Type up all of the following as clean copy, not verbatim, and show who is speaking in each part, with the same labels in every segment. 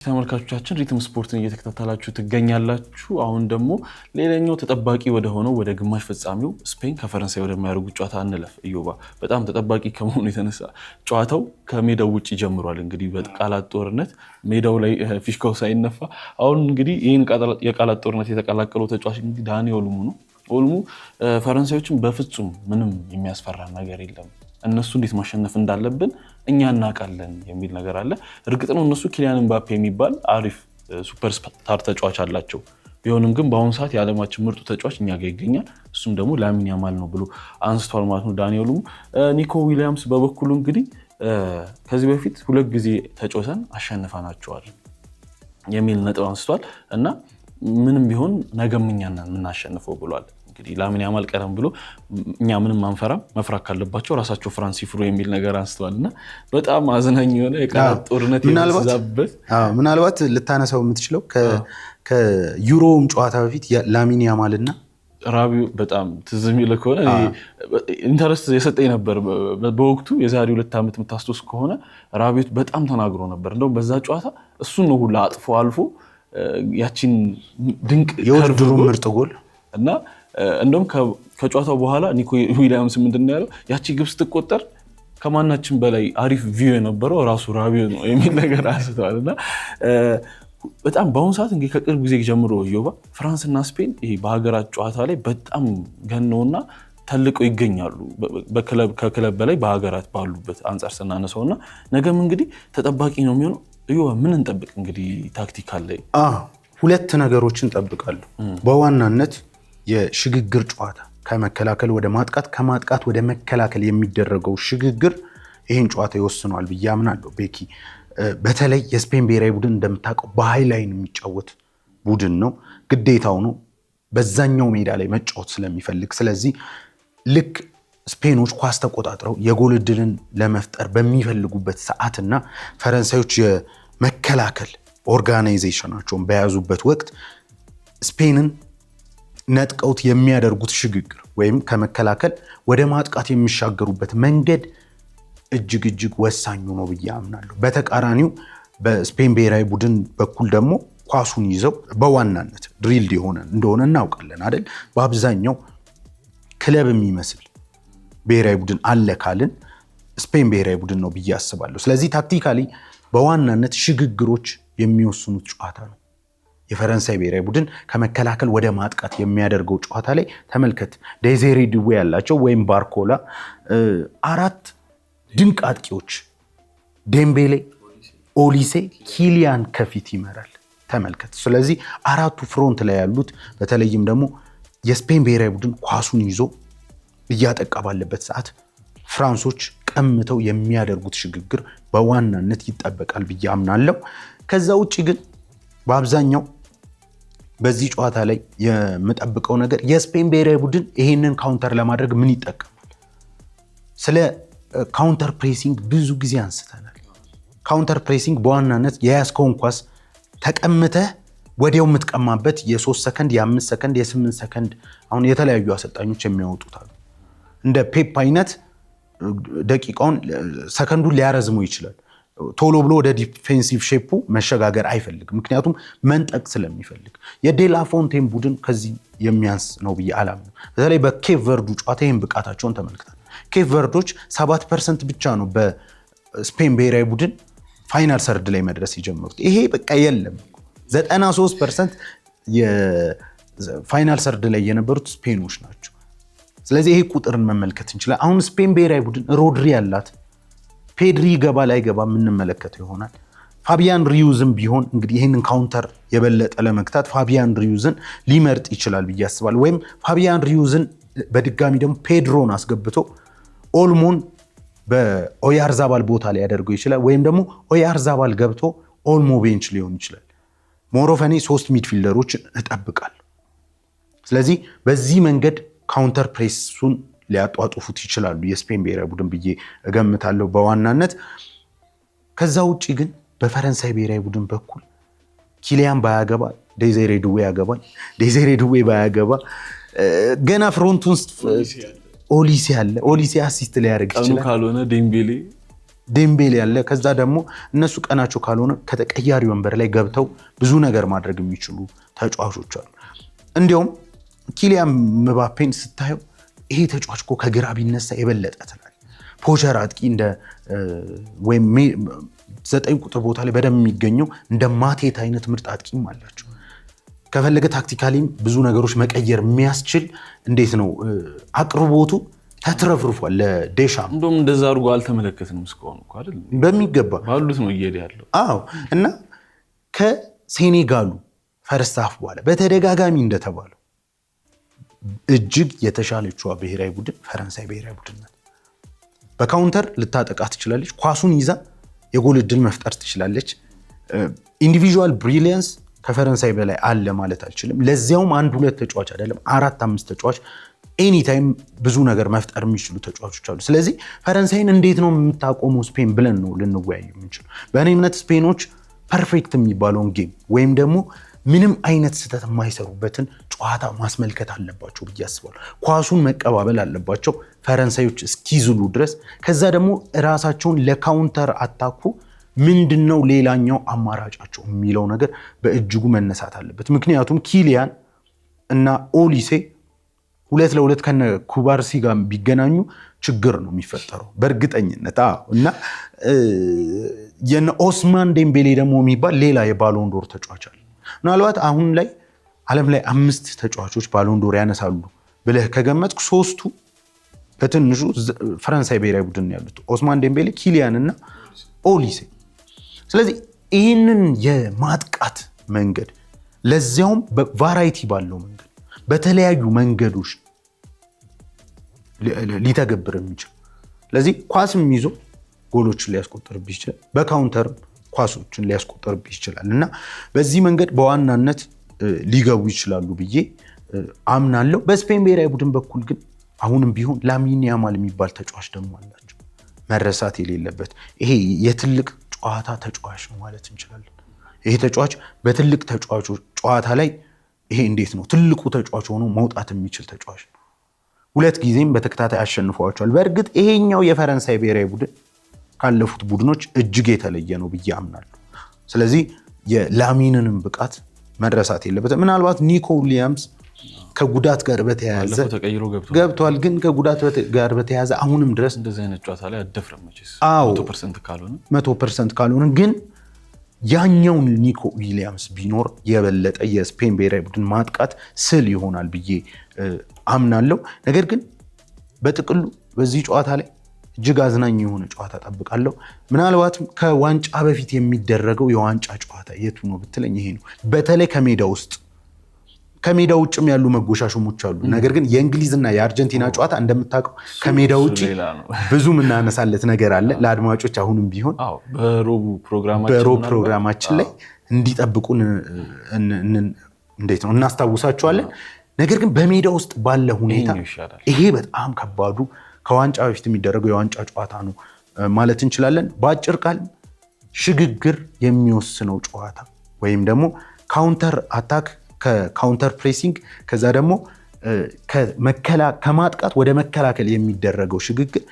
Speaker 1: ተመልካቾቻችን ሪትም ስፖርትን እየተከታተላችሁ ትገኛላችሁ። አሁን ደግሞ ሌላኛው ተጠባቂ ወደ ሆነው ወደ ግማሽ ፍጻሜው ስፔን ከፈረንሳይ ወደሚያደርጉት ጨዋታ እንለፍ። ኢዮባ በጣም ተጠባቂ ከመሆኑ የተነሳ ጨዋታው ከሜዳው ውጪ ጀምሯል። እንግዲህ በቃላት ጦርነት ሜዳው ላይ ፊሽካው ሳይነፋ አሁን እንግዲህ ይህን የቃላት ጦርነት የተቀላቀለው ተጫዋች እንግዲህ ዳኒ ኦልሞ ነው። ኦልሞ ፈረንሳዮችን በፍጹም ምንም የሚያስፈራ ነገር የለም፣ እነሱ እንዴት ማሸነፍ እንዳለብን እኛ እናውቃለን የሚል ነገር አለ። እርግጥ ነው እነሱ ኪሊያን ኤምባፔ የሚባል አሪፍ ሱፐር ስታር ተጫዋች አላቸው። ቢሆንም ግን በአሁኑ ሰዓት የዓለማችን ምርጡ ተጫዋች እኛ ጋር ይገኛል፣ እሱም ደግሞ ላሚን ያማል ነው ብሎ አንስቷል ማለት ነው ዳኒ ኦልሞ። ኒኮ ዊሊያምስ በበኩሉ እንግዲህ ከዚህ በፊት 2 ጊዜ ተጫውተን አሸንፈናቸዋል የሚል ነጥብ አንስቷል እና ምንም ቢሆን ነገም እኛ ነን የምናሸንፈው ብሏል። እንግዲህ ላሚን ያማል ቀደም ብሎ እኛ ምንም አንፈራም፣ መፍራት ካለባቸው ራሳቸው ፍራንስ ይፍሩ የሚል ነገር አንስተዋልና በጣም አዝናኝ የሆነ የቃላት ጦርነት ይዛበት
Speaker 2: ምናልባት ልታነሳው የምትችለው ከዩሮም ጨዋታ በፊት ላሚን ያማልና
Speaker 1: ራቢዮ በጣም ትዝ የሚል ከሆነ ኢንተረስት የሰጠኝ ነበር በወቅቱ የዛሬ 2 ዓመት የምታስታውስ ከሆነ ራቢዮ በጣም ተናግሮ ነበር። እንደውም በዛ ጨዋታ እሱን ነው ሁላ አጥፎ አልፎ ያቺን ድንቅ
Speaker 2: የውድድሩ ምርጥ ጎል
Speaker 1: እና እንደውም ከጨዋታው በኋላ ኒኮ ዊሊያምስ ምንድነው ያለው ያቺ ግብ ስትቆጠር ከማናችን በላይ አሪፍ ቪው የነበረው ራሱ ራቢዮ ነው የሚል ነገር አንስተዋልና በጣም በአሁኑ ሰዓት እንግዲህ ከቅርብ ጊዜ ጀምሮ ኢዮባ ፍራንስና ስፔን ይሄ በሀገራት ጨዋታ ላይ በጣም ገነውና ተልቀው ይገኛሉ። ከክለብ በላይ በሀገራት ባሉበት አንጻር ስናነሳውና ነገም እንግዲህ ተጠባቂ ነው የሚሆነው። ኢዮባ ምን እንጠብቅ እንግዲህ ታክቲካል ላይ
Speaker 2: 2 ነገሮችን እንጠብቃለሁ። በዋናነት የሽግግር ጨዋታ ከመከላከል ወደ ማጥቃት ከማጥቃት ወደ መከላከል የሚደረገው ሽግግር ይሄን ጨዋታ ይወስነዋል ብዬ አምናለሁ። ቤኪ በተለይ የስፔን ብሔራዊ ቡድን እንደምታውቀው በሃይ ላይን የሚጫወት ቡድን ነው፣ ግዴታው ነው በዛኛው ሜዳ ላይ መጫወት ስለሚፈልግ። ስለዚህ ልክ ስፔኖች ኳስ ተቆጣጥረው የጎል ዕድልን ለመፍጠር በሚፈልጉበት ሰዓትና ፈረንሳዮች የመከላከል ኦርጋናይዜሽናቸውን በያዙበት ወቅት ስፔንን ነጥቀውት የሚያደርጉት ሽግግር ወይም ከመከላከል ወደ ማጥቃት የሚሻገሩበት መንገድ እጅግ ወሳኙ ነው ብዬ አምናለሁ። በተቃራኒው በስፔን ብሔራዊ ቡድን በኩል ደግሞ ኳሱን ይዘው በዋናነት ድሪልድ የሆነ እንደሆነ እናውቃለን አይደል? በአብዛኛው ክለብ የሚመስል ብሔራዊ ቡድን አለ ካልን ስፔን ብሔራዊ ቡድን ነው ብዬ አስባለሁ። ስለዚህ ታክቲካሊ በዋናነት ሽግግሮች የሚወስኑት ጨዋታ ነው። የፈረንሳይ ብሔራዊ ቡድን ከመከላከል ወደ ማጥቃት የሚያደርገው ጨዋታ ላይ ተመልከት። ዴዜሬ ዱዌ ያላቸው ወይም ባርኮላ 4 ድንቅ አጥቂዎች ዴምቤሌ፣ ኦሊሴ፣ ኪሊያን ከፊት ይመራል ተመልከት። ስለዚህ 4ቱ ፍሮንት ላይ ያሉት በተለይም ደግሞ የስፔን ብሔራዊ ቡድን ኳሱን ይዞ እያጠቃ ባለበት ሰዓት ፍራንሶች ቀምተው የሚያደርጉት ሽግግር በዋናነት ይጠበቃል ብዬ አምናለሁ። ከዛ ውጪ ግን በአብዛኛው በዚህ ጨዋታ ላይ የምጠብቀው ነገር የስፔን ብሔራዊ ቡድን ይሄንን ካውንተር ለማድረግ ምን ይጠቀማል? ስለ ካውንተር ፕሬሲንግ ብዙ ጊዜ አንስተናል። ካውንተር ፕሬሲንግ በዋናነት የያዝከውን ኳስ ተቀምተህ ወዲያው የምትቀማበት የ3 ሰከንድ፣ የ5 ሰከንድ፣ የ8 ሰከንድ አሁን የተለያዩ አሰልጣኞች የሚያወጡት አሉ። እንደ ፔፕ አይነት ደቂቃውን ሰከንዱን ሊያረዝመው ይችላል። ቶሎ ብሎ ወደ ዲፌንሲቭ ሼፑ መሸጋገር አይፈልግም፣ ምክንያቱም መንጠቅ ስለሚፈልግ። የዴላ ፎንቴን ቡድን ከዚህ የሚያንስ ነው ብዬ አላምንም። በተለይ በኬፕ ቨርዱ ጨዋታ ይህን ብቃታቸውን ተመልክተናል። ኬፕ ቨርዶች 7% ብቻ ነው በስፔን ብሔራዊ ቡድን ፋይናል ሰርድ ላይ መድረስ የጀመሩት። ይሄ በቃ የለም 93% የፋይናል ሰርድ ላይ የነበሩት ስፔኖች ናቸው። ስለዚህ ይሄ ቁጥርን መመልከት እንችላለን። አሁን ስፔን ብሔራዊ ቡድን ሮድሪ ያላት፣ ፔድሪ ገባ ላይ ገባ የምንመለከተው ይሆናል። ፋቢያን ሪዩዝን ቢሆን እንግዲህ ይህንን ካውንተር የበለጠ ለመግታት ፋቢያን ሪዩዝን ሊመርጥ ይችላል ብዬ አስባለሁ። ወይም ፋቢያን ሪዩዝን በድጋሚ ደግሞ ፔድሮን አስገብቶ ኦልሞን በኦያርዛባል ቦታ ላይ ያደርገው ይችላል። ወይም ደግሞ ኦያርዛባል ገብቶ ኦልሞ ቤንች ሊሆን ይችላል። ሞሮፈኔ 3 ሚድፊልደሮች እጠብቃለሁ። ስለዚህ በዚህ መንገድ ካውንተር ፕሬሱን ሊያጧጡፉት ይችላሉ የስፔን ብሔራዊ ቡድን ብዬ እገምታለሁ በዋናነት። ከዛ ውጪ ግን በፈረንሳይ ብሔራዊ ቡድን በኩል ኪሊያን ባያገባ ዴዜሬ ዱዌ ያገባል። ዴዜሬ ዱዌ ባያገባ ገና ፍሮንቱን ኦሊሴ አለ። ኦሊሴ አሲስት ሊያደርግ ይችላል።
Speaker 1: ካልሆነ ዴምቤሌ
Speaker 2: ዴምቤሌ ያለ ከዛ ደግሞ እነሱ ቀናቸው ካልሆነ ከተቀያሪ ወንበር ላይ ገብተው ብዙ ነገር ማድረግ የሚችሉ ተጫዋቾች አሉ። እንዲያውም ኪሊያን ምባፔን ስታየው ይሄ ተጫዋች እኮ ከግራ ቢነሳ የበለጠ ትላል። ፖቸር አጥቂ እንደ ወይም 9 ቁጥር ቦታ ላይ በደንብ የሚገኘው እንደ ማቴት አይነት ምርጥ አጥቂም አላቸው። ከፈለገ ታክቲካሊም ብዙ ነገሮች መቀየር የሚያስችል እንዴት ነው አቅርቦቱ ተትረፍርፏል ለዴሻም።
Speaker 1: እንደውም እንደዛ አድርጎ አልተመለከትንም እስካሁን እኮ አይደል?
Speaker 2: በሚገባ
Speaker 1: ባሉት ነው እየሄደ ያለው።
Speaker 2: አዎ እና ከሴኔጋሉ ፈርስት ሃፍ በኋላ በተደጋጋሚ እንደተባለው እጅግ የተሻለችዋ ብሔራዊ ቡድን ፈረንሳይ ብሔራዊ ቡድን ናት። በካውንተር ልታጠቃ ትችላለች። ኳሱን ይዛ የጎል እድል መፍጠር ትችላለች። ኢንዲቪጁዋል ብሪሊያንስ ከፈረንሳይ በላይ አለ ማለት አልችልም። ለዚያውም 1-2 ተጫዋች አይደለም 4-5 ተጫዋች ኤኒታይም ብዙ ነገር መፍጠር የሚችሉ ተጫዋቾች አሉ። ስለዚህ ፈረንሳይን እንዴት ነው የምታቆመው ስፔን ብለን ነው ልንወያይ የምንችለው። በእኔ እምነት ስፔኖች ፐርፌክት የሚባለውን ጌም ወይም ደግሞ ምንም አይነት ስህተት የማይሰሩበትን ጨዋታ ማስመልከት አለባቸው ብዬ አስባለሁ። ኳሱን መቀባበል አለባቸው ፈረንሳዮች እስኪዝሉ ድረስ። ከዛ ደግሞ ራሳቸውን ለካውንተር አታኩ ምንድነው ሌላኛው አማራጫቸው የሚለው ነገር በእጅጉ መነሳት አለበት። ምክንያቱም ኪሊያን እና ኦሊሴ 2-2 ከነ ኩባርሲ ጋር ቢገናኙ ችግር ነው የሚፈጠረው በእርግጠኝነት። እና የነ ኦስማን ዴምቤሌ ደግሞ የሚባል ሌላ የባሎን ዶር ተጫዋች አለ። ምናልባት አሁን ላይ ዓለም ላይ 5 ተጫዋቾች ባሎን ዶር ያነሳሉ ብለህ ከገመትኩ 3ቱ በትንሹ ፈረንሳይ ብሔራዊ ቡድን ያሉት ኦስማን ዴምቤሌ፣ ኪሊያን እና ኦሊሴ። ስለዚህ ይህንን የማጥቃት መንገድ ለዚያውም በቫራይቲ ባለው መንገድ በተለያዩ መንገዶች ሊተገብር የሚችል ስለዚህ ኳስም ይዞ ጎሎችን ሊያስቆጥርብህ ይችላል፣ በካውንተርም ኳሶችን ሊያስቆጥርብህ ይችላል እና በዚህ መንገድ በዋናነት ሊገቡ ይችላሉ ብዬ አምናለሁ። በስፔን ብሔራዊ ቡድን በኩል ግን አሁንም ቢሆን ላሚን ያማል የሚባል ተጫዋች ደግሞ አላቸው መረሳት የሌለበት። ይሄ የትልቅ ጨዋታ ተጫዋች ነው ማለት እንችላለን። ይሄ ተጫዋች በትልቅ ተጫዋቾች ጨዋታ ላይ ይሄ እንዴት ነው ትልቁ ተጫዋች ሆኖ መውጣት የሚችል ተጫዋች ነው። 2 ጊዜም በተከታታይ አሸንፈዋቸዋል። በእርግጥ ይሄኛው የፈረንሳይ ብሔራዊ ቡድን ካለፉት ቡድኖች እጅግ የተለየ ነው ብዬ አምናለሁ። ስለዚህ የላሚንንም ብቃት መረሳት የለበትም። ምናልባት ኒኮ ዊሊያምስ ከጉዳት ጋር በተያያዘ
Speaker 1: ተቀይሮ
Speaker 2: ገብቷል። ግን ከጉዳት ጋር በተያያዘ አሁንም ድረስ
Speaker 1: እንደዚህ አይነት ጨዋታ ላይ አደፍረም መቼስ
Speaker 2: 100% ካልሆነ ግን ያኛውን ኒኮ ዊሊያምስ ቢኖር የበለጠ የስፔን ብሔራዊ ቡድን ማጥቃት ስል ይሆናል ብዬ አምናለሁ። ነገር ግን በጥቅሉ በዚህ ጨዋታ ላይ እጅግ አዝናኝ የሆነ ጨዋታ ጠብቃለሁ። ምናልባትም ከዋንጫ በፊት የሚደረገው የዋንጫ ጨዋታ የቱ ነው ብትለኝ ይሄ ነው። በተለይ ከሜዳ ውጭም ያሉ መጎሻሸሞች አሉ። ነገር ግን የእንግሊዝና የአርጀንቲና ጨዋታ እንደምታውቀው ከሜዳ ውጭ ብዙ የምናነሳለት ነገር አለ። ለአድማጮች አሁንም ቢሆን
Speaker 1: በሮብ
Speaker 2: ፕሮግራማችን ላይ እንዲጠብቁን እንዴት ነው እናስታውሳቸዋለን። ነገር ግን በሜዳ ውስጥ ባለ ሁኔታ ይሄ በጣም ከባዱ ከዋንጫ በፊት የሚደረገው የዋንጫ ጨዋታ ነው ማለት እንችላለን። በአጭር ቃል ሽግግር የሚወስነው ጨዋታ ወይም ደግሞ ካውንተር አታክ ከካውንተር ፕሬሲንግ ከዛ ደግሞ ከማጥቃት ወደ መከላከል የሚደረገው ሽግግር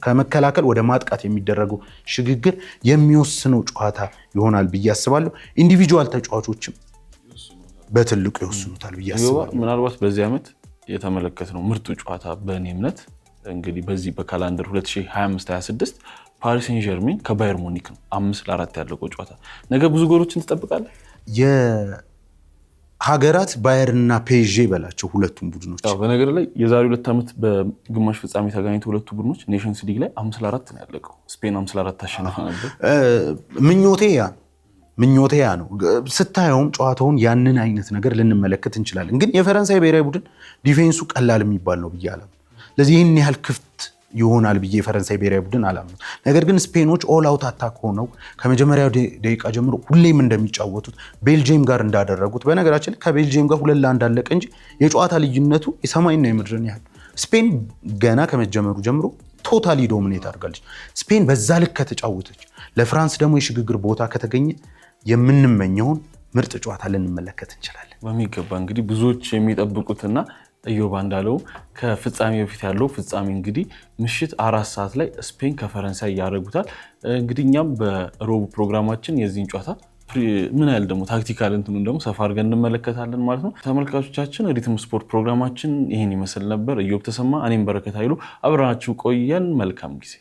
Speaker 2: ከመከላከል ወደ ማጥቃት የሚደረገው ሽግግር የሚወስነው ጨዋታ ይሆናል ብዬ አስባለሁ። ኢንዲቪጁዋል ተጫዋቾችም በትልቁ ይወስኑታል ብዬ አስባለሁ።
Speaker 1: ምናልባት በዚህ ዓመት የተመለከትነው ምርጡ ጨዋታ በእኔ እምነት እንግዲህ በዚህ በካላንደር 2025-26 ፓሪስ ሴን ጀርሜን ከባየር ሙኒክ ነው 5-4 ያለቀው ጨዋታ። ነገ ብዙ ጎሎችን ትጠብቃለህ?
Speaker 2: የሀገራት ባየርና ፔዤ በላቸው ሁለቱም ቡድኖች።
Speaker 1: በነገር ላይ የዛሬ 2 ዓመት በግማሽ ፍጻሜ ተገናኝተው ሁለቱ ቡድኖች ኔሽንስ ሊግ ላይ 5-4 ነው ያለቀው። ስፔን 5-4 ታሸነፈ ነበር። ምኞቴ ያ ነው። ስታየውም ጨዋታውን ያንን አይነት ነገር ልንመለከት እንችላለን። ግን የፈረንሳይ ብሔራዊ ቡድን ዲፌንሱ ቀላል የሚባል ነው ብዬ አላምንም። ስለዚህ ይህን ያህል ክፍት ይሆናል ብዬ የፈረንሳይ ብሔራዊ ቡድን አላምንም። ነገር ግን ስፔኖች ኦል አውት አታክ ሆነው ከመጀመሪያው ደቂቃ ጀምሮ ሁሌም እንደሚጫወቱት ቤልጅየም ጋር እንዳደረጉት፣ በነገራችን ከቤልጅየም ጋር 2-1 አለቀ እንጂ የጨዋታ ልዩነቱ የሰማይና የምድርን ያህል። ስፔን ገና ከመጀመሩ ጀምሮ ቶታሊ ዶሚኔት አድርጋለች። ስፔን በዛ ልክ ከተጫወተች ለፍራንስ ደግሞ የሽግግር ቦታ ከተገኘ የምንመኘውን ምርጥ ጨዋታ ልንመለከት እንችላለን። በሚገባ እንግዲህ ብዙዎች የሚጠብቁትና እዮባ እንዳለው ከፍጻሜ በፊት ያለው ፍጻሜ እንግዲህ ምሽት 4 ሰዓት ላይ ስፔን ከፈረንሳይ ያደርጉታል። እንግዲህ እኛም በሮቡ ፕሮግራማችን የዚህን ጨዋታ ምን ያህል ደግሞ ታክቲካል እንትኑን ደግሞ ሰፋ አድርገን እንመለከታለን ማለት ነው። ተመልካቾቻችን ሪትም ስፖርት ፕሮግራማችን ይህን ይመስል ነበር። እዮብ ተሰማ፣ እኔም በረከት ኃይሉ አብረናችሁ ቆየን። መልካም ጊዜ